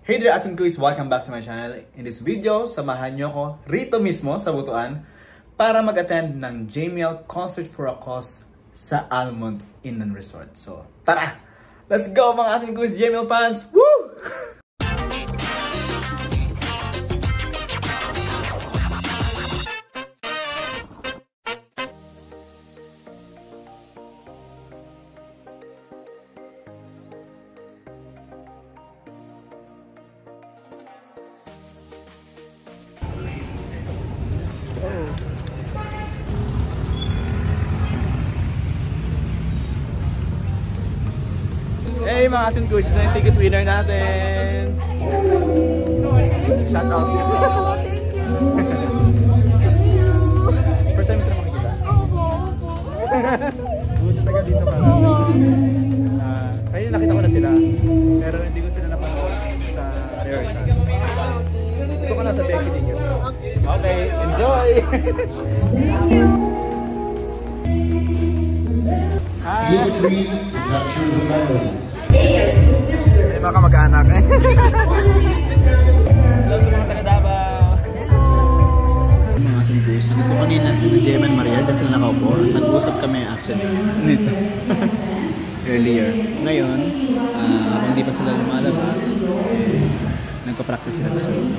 Hey there, Asin Kuis! Welcome back to my channel. In this video, samahan nyo ako rito mismo sa Butuan para mag-attend ng JML Concert for a Cause sa Almond Inn & Resort. So, tara! Let's go mga Asin Kuis JML fans! Woo! Hey mga Asin Kuis, na yung ticket winner natin! Shout out! Thank you! See you! First time sila makikita? Opo! Buti taga dito ka. Kaya nakita ko na sila, pero hindi ko sila napanood sa rehearsal. Ito ka na sa Becky Tickets. Okay, enjoy! Thank you! Hi! Feel free to capture the memories. May mga kamag-anak eh. Hello sa mga taga-Davao. Mga Asin Kuis, nandito kanina sila Jem and Mariel dahil sila nakaupo. Nag-usap kami actually nito. Earlier. Ngayon, habang di pa sila lumalabas, nagpa-practice sila sa loob.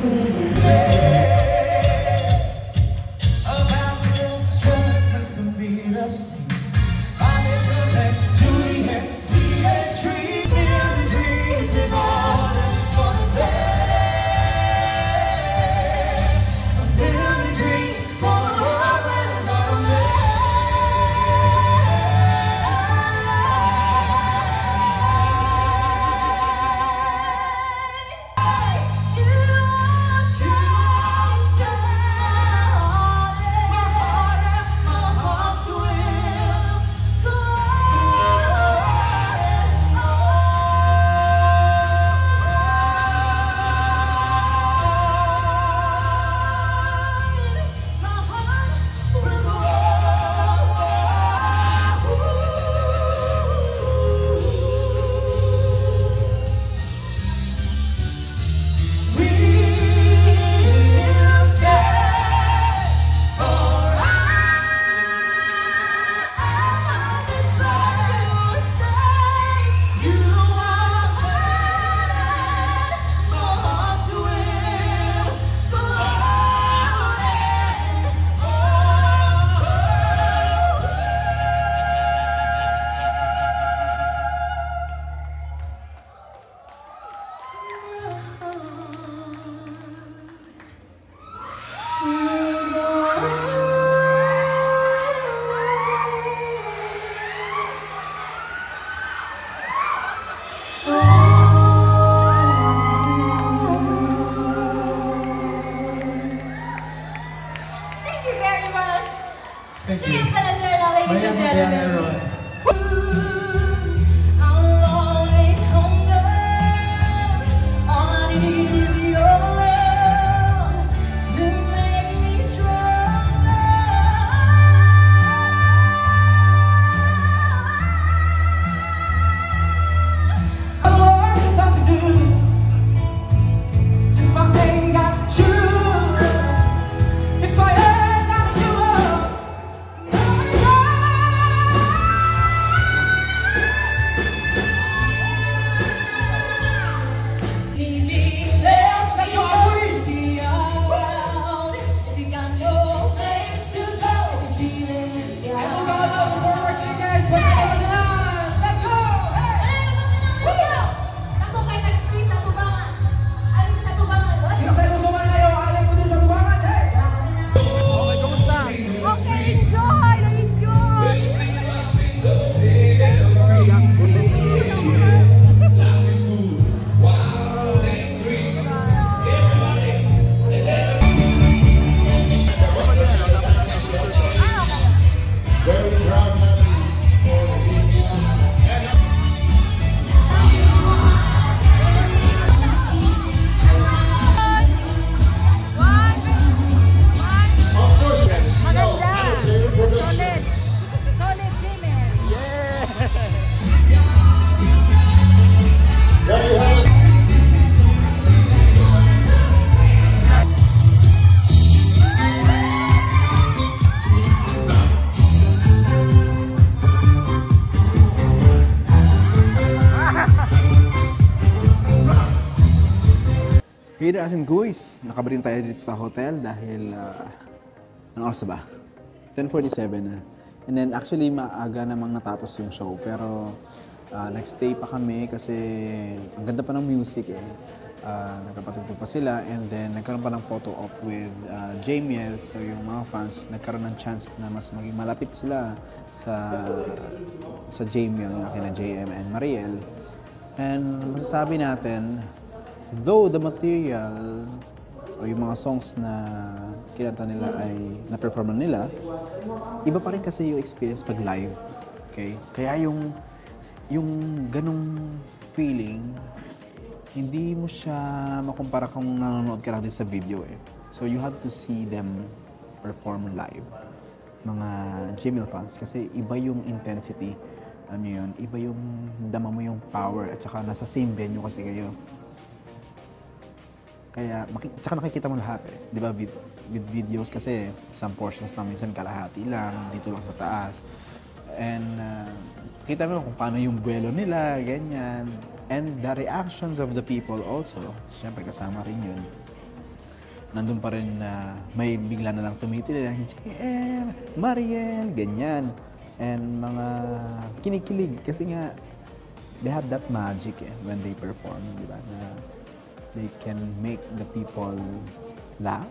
Peter as in Guys, nakabarin tayo dito sa hotel dahil, anong oras na ba? 10:47 na. And then actually maaga namang natapos yung show pero nag-stay pa kami kasi ang ganda pa ng music eh. Nagkapatugtog pa sila and then nagkaroon pa ng photo op with Jamiel. So yung mga fans nagkaroon ng chance na mas maging malapit sila sa Jamiel, kina JM and Mariel. And masasabi natin, though the material o yung mga songs na kinanta nila ay na-performan nila, iba pa rin kasi yung experience pag live. Okay? Kaya yung ganong feeling, hindi mo siya makumpara kung nanonood ka lang din sa video eh. So you have to see them perform live, mga Jamiel fans, kasi iba yung intensity. Ano yun? Iba yung dama mo yung power at saka nasa same venue kasi kayo. Kaya, tsaka nakikita mo lahat eh. Di ba, with videos kasi, some portions na minsan kalahati lang, dito lang sa taas. And, kita mo kung paano yung buwelo nila, ganyan. And the reactions of the people also, syempre kasama rin yun. Nandun pa rin na may bigla na lang tumitili lang, JM, Mariel, ganyan. And mga kinikilig kasi nga, they have that magic eh, when they perform, di ba? Na, they can make the people laugh,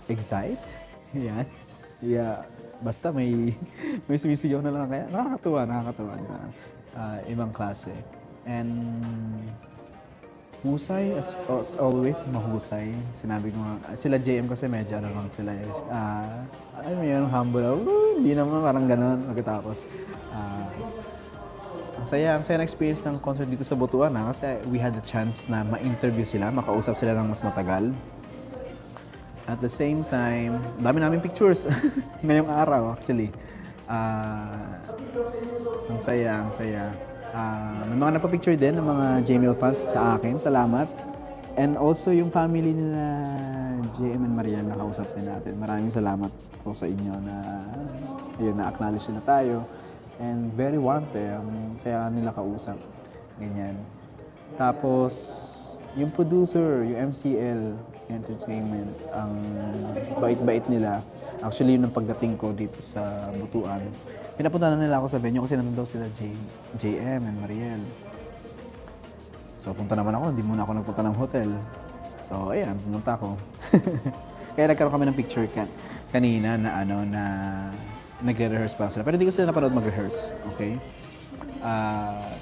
excite, yan. Yeah, basta may sumisigaw na lang kaya nakakatuwa, di ba? Ibang klase. And husay, as always, mahusay. Sinabi ko nga, sila JM kasi medyo ano lang sila eh. Ano yun, humble, hindi naman parang gano'n pagkatapos. Ang saya na experience ng concert dito sa Butuan kasi we had the chance na ma-interview sila, makausap sila ng mas matagal. At the same time, dami namin pictures ngayong araw actually. Ang saya. May mga napapicture din ng mga Jamiel fans sa akin, salamat. And also yung family nila JM and Mariel, nakausap din natin. Maraming salamat po sa inyo na ayun, na-acknowledge na tayo. And very warm ang saya nila kausap. Ganyan. Tapos, yung producer, yung MCL Entertainment, ang bait-bait nila. Actually, yun ang pagdating ko dito sa Butuan. Pinapunta na nila ako sa venue kasi nandun daw sila JM and Mariel. So, punta naman ako. Hindi muna ako nagpunta ng hotel. So, ayan, pumunta ako. Kaya nagkaroon kami ng picture kanina na nagre-rehearse pa sila. Pero hindi ko sila napanood mag-rehearse, okay?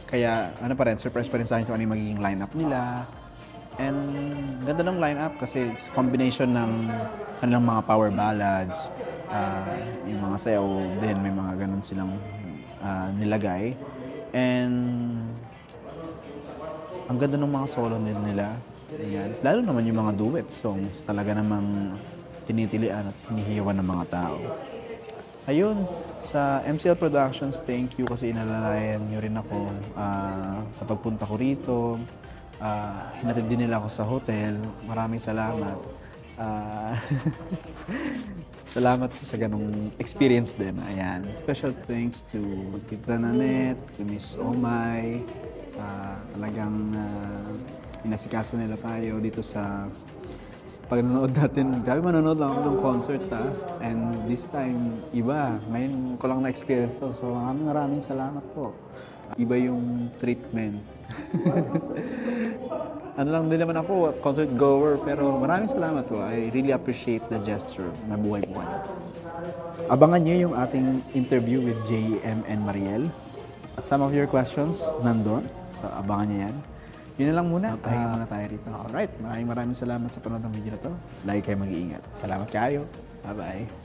Kaya ano pa rin, surprise pa rin sa akin kung ano yung magiging lineup nila. And ganda ng lineup kasi it's combination ng kanilang mga power ballads, yung mga sayaw din, may mga ganun silang nilagay. And ang ganda ng mga solo nila. Ayan. Lalo naman yung mga duet songs, talaga namang tinitilian at hinihiyawan ng mga tao. Ayun, sa MCL Productions, thank you kasi inalalayan nyo rin ako sa pagpunta ko rito. Hinatid din nila ako sa hotel. Maraming salamat. Salamat sa ganong experience din. Ayan. Special thanks to Tita Nanette, to Miss Omay. Talagang inasikaso nila tayo dito sa pag-nanood natin. Grabe, manonood lang ako ng concert And this time, iba. Ngayon ko lang na-experience to. So maraming salamat po. Iba yung treatment. Ano lang din naman ako, concert goer. Pero maraming salamat po. I really appreciate the gesture na buhay-buhay. Abangan niyo yung ating interview with JM and Mariel. Some of your questions nandun. So abangan niyo yan. Yun na lang muna. Pahinga muna tayo rito. Alright, maraming salamat sa panood ng video na to. Lagi kayo mag-iingat. Salamat kayo. Bye-bye.